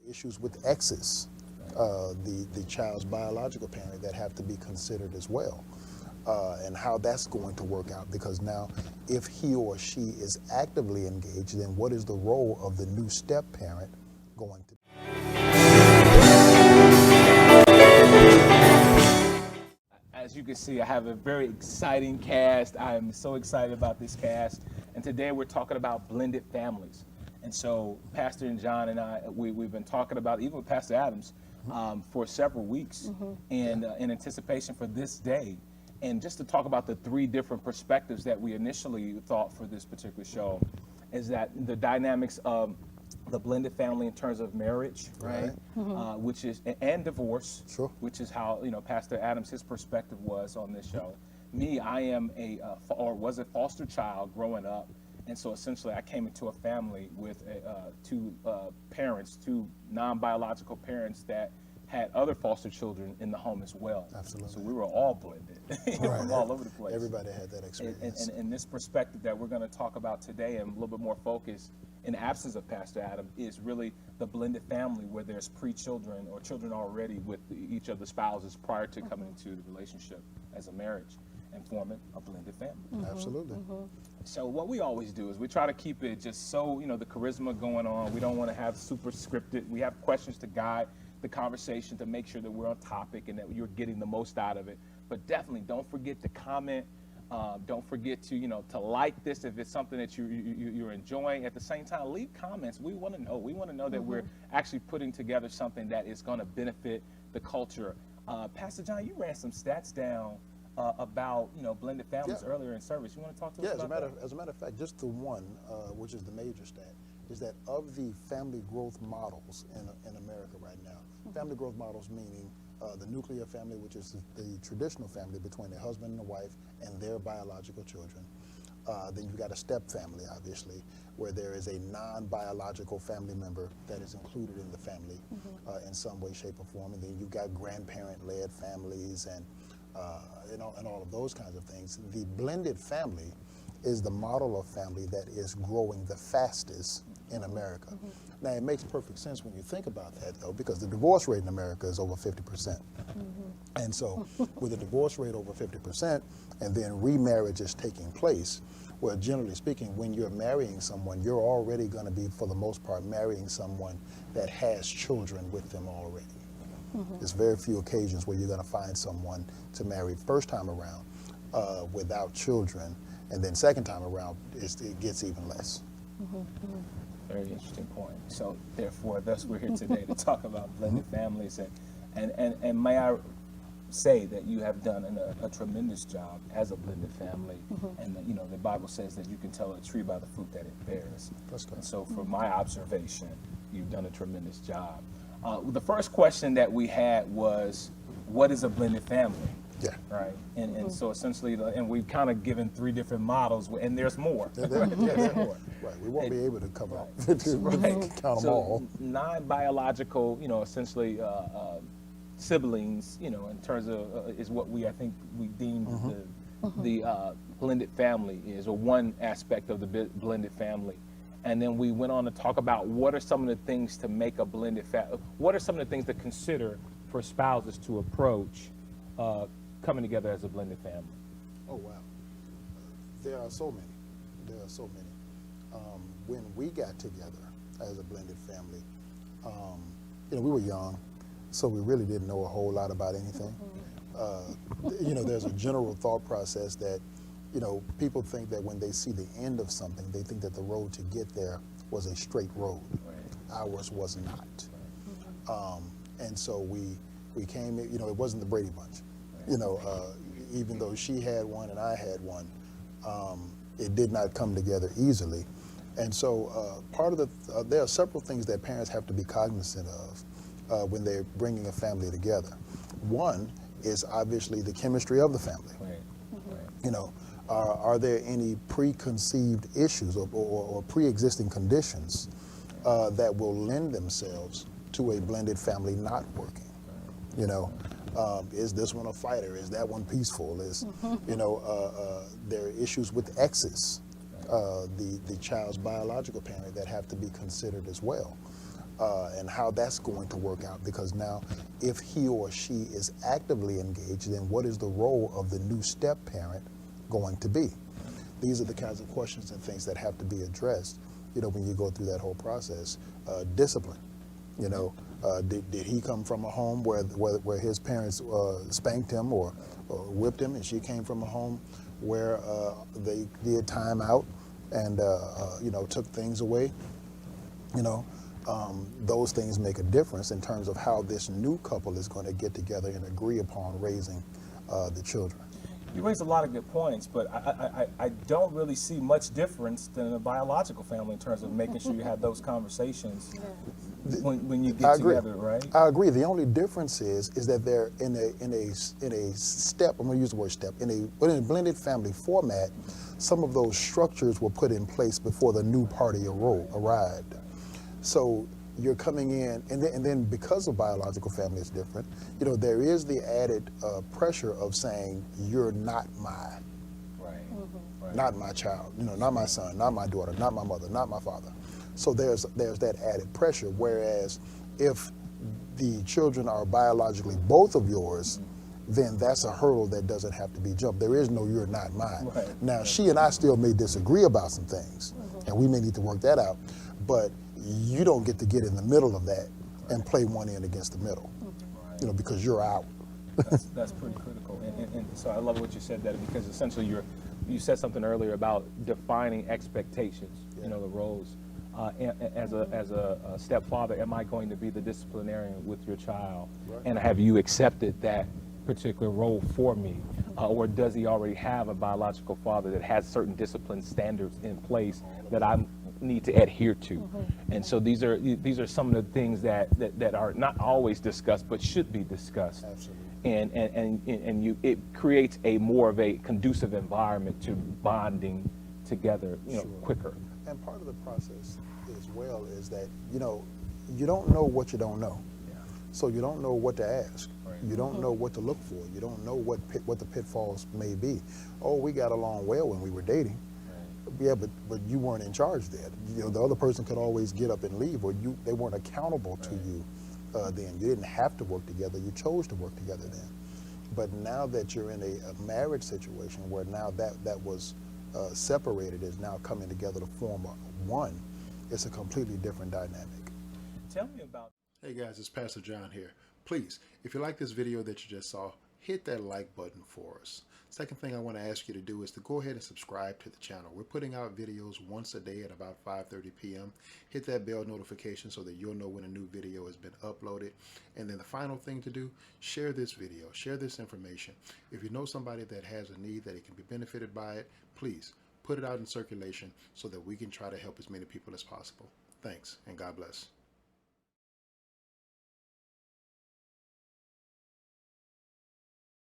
issues with exes, the child's biological parent that have to be considered as well, and how that's going to work out. Because now, if he or she is actively engaged, then what is the role of the new step parent going to be? As you can see, I have a very exciting cast. I am so excited about this cast. And today we're talking about blended families. And so Pastor and John and I, we've been talking about, even with Pastor Adams, for several weeks and in anticipation for this day. And just to talk about the three different perspectives that we initially thought for this particular show is that the dynamics of the blended family in terms of marriage, right? Which is, and divorce, which is how, Pastor Adams, his perspective was on this show. Me, I am was a foster child growing up. And so essentially I came into a family with two parents, two non-biological parents that had other foster children in the home as well. Absolutely. So we were all blended from all over the place. Everybody had that experience. And this perspective that we're going to talk about today and a little bit more focused in the absence of Pastor Adam is really the blended family where there's pre-children or children already with each of the spouses prior to coming into the relationship as a marriage and forming a blended family. Absolutely. So what we always do is we try to keep it just so, the charisma going on. We don't want to have super scripted. We have questions to guide the conversation to make sure that we're on topic and that you're getting the most out of it. But definitely don't forget to comment. Don't forget to, to like this if it's something that you're enjoying. At the same time, leave comments. We want to know. We want to know that we're actually putting together something that is going to benefit the culture. Pastor John, you ran some stats down about blended families earlier in service. You want to talk to us about that? As a matter of fact, just the one, which is the major stat, is that of the family growth models in America right now, family growth models meaning the nuclear family, which is the traditional family between a husband and a wife and their biological children. Then you've got a step family, obviously, where there is a non-biological family member that is included in the family in some way, shape, or form. And then you've got grandparent-led families and all of those kinds of things. The blended family is the model of family that is growing the fastest in America. Now, it makes perfect sense when you think about that, though, because the divorce rate in America is over 50%. And so with a divorce rate over 50% and then remarriage is taking place, well, generally speaking, when you're marrying someone, you're already going to be, for the most part, marrying someone that has children with them already. There's very few occasions where you're going to find someone to marry first time around without children, and then second time around, it gets even less. Very interesting point. So therefore, thus we're here today to talk about blended families. And may I say that you have done a tremendous job as a blended family. And the Bible says that you can tell a tree by the fruit that it bears. That's good. And so from my observation, you've done a tremendous job. The first question that we had was, what is a blended family? Yeah. Right. And so essentially, and we've kind of given three different models, and there's more. There's more. Right. We won't be able to cover count them all. Non-biological, essentially siblings, in terms of is what I think we deem the blended family is, or one aspect of the blended family. And then we went on to talk about what are some of the things to make a blended family. What are some of the things to consider for spouses to approach coming together as a blended family? Oh, wow. There are so many. There are so many. When we got together as a blended family, we were young, so we really didn't know a whole lot about anything. There's a general thought process that, people think that when they see the end of something, they think that the road to get there was a straight road. Ours was not. And so we came, it wasn't the Brady Bunch. Even though she had one and I had one, it did not come together easily. And so there are several things that parents have to be cognizant of when they're bringing a family together. One is obviously the chemistry of the family. Are there any preconceived issues or pre-existing conditions that will lend themselves to a blended family not working? Is this one a fighter? Is that one peaceful? There are issues with exes, the child's biological parent that have to be considered as well. and how that's going to work out. Because now, if he or she is actively engaged, then what is the role of the new step parent going to be? These are the kinds of questions and things that have to be addressed, you know, when you go through that whole process. Discipline, you know, did he come from a home where his parents spanked him or whipped him, and she came from a home where they did time out and, you know, took things away? You know, those things make a difference in terms of how this new couple is going to get together and agree upon raising the children. You raise a lot of good points, but I don't really see much difference than a biological family in terms of making sure you have those conversations when you get together, right? I agree. The only difference is that they're in a step. I'm going to use the word step in a blended family format. Some of those structures were put in place before the new party arrived. So you're coming in, and then because of biological family is different, you know, there is the added pressure of saying, you're not my, not my child, you know, not my son, not my daughter, not my mother, not my father. So there's that added pressure, whereas if the children are biologically both of yours, then that's a hurdle that doesn't have to be jumped. There is no you're not mine. Right. Now, she and I still may disagree about some things, and we may need to work that out, but you don't get to get in the middle of that and play one end against the middle, you know, because you're out. That's pretty critical, and so I love what you said, that because essentially you said something earlier about defining expectations, you know, the roles. As a stepfather, am I going to be the disciplinarian with your child? Right. And have you accepted that particular role for me? Or does he already have a biological father that has certain discipline standards in place that I need to adhere to? And so these are some of the things that are not always discussed but should be discussed. Absolutely. And it creates a more of a conducive environment to bonding together, you know, quicker. And part of the process as well is that, you know, you don't know what you don't know. Yeah. So you don't know what to ask. Right. You don't know what to look for. You don't know what the pitfalls may be. Oh, we got along well when we were dating. Right. Yeah, but you weren't in charge then. You know, the other person could always get up and leave, or they weren't accountable to you then. You didn't have to work together. You chose to work together then. But now that you're in a marriage situation where now that was separated is now coming together to form one, it's a completely different dynamic. Tell me about... Hey guys, it's Pastor John here. Please, if you like this video that you just saw, hit that like button for us. Second thing I want to ask you to do is to go ahead and subscribe to the channel. We're putting out videos once a day at about 5:30 p.m. Hit that bell notification so that you'll know when a new video has been uploaded. And then the final thing to do, share this video, share this information. If you know somebody that has a need that it can be benefited by it, please put it out in circulation so that we can try to help as many people as possible. Thanks, and God bless.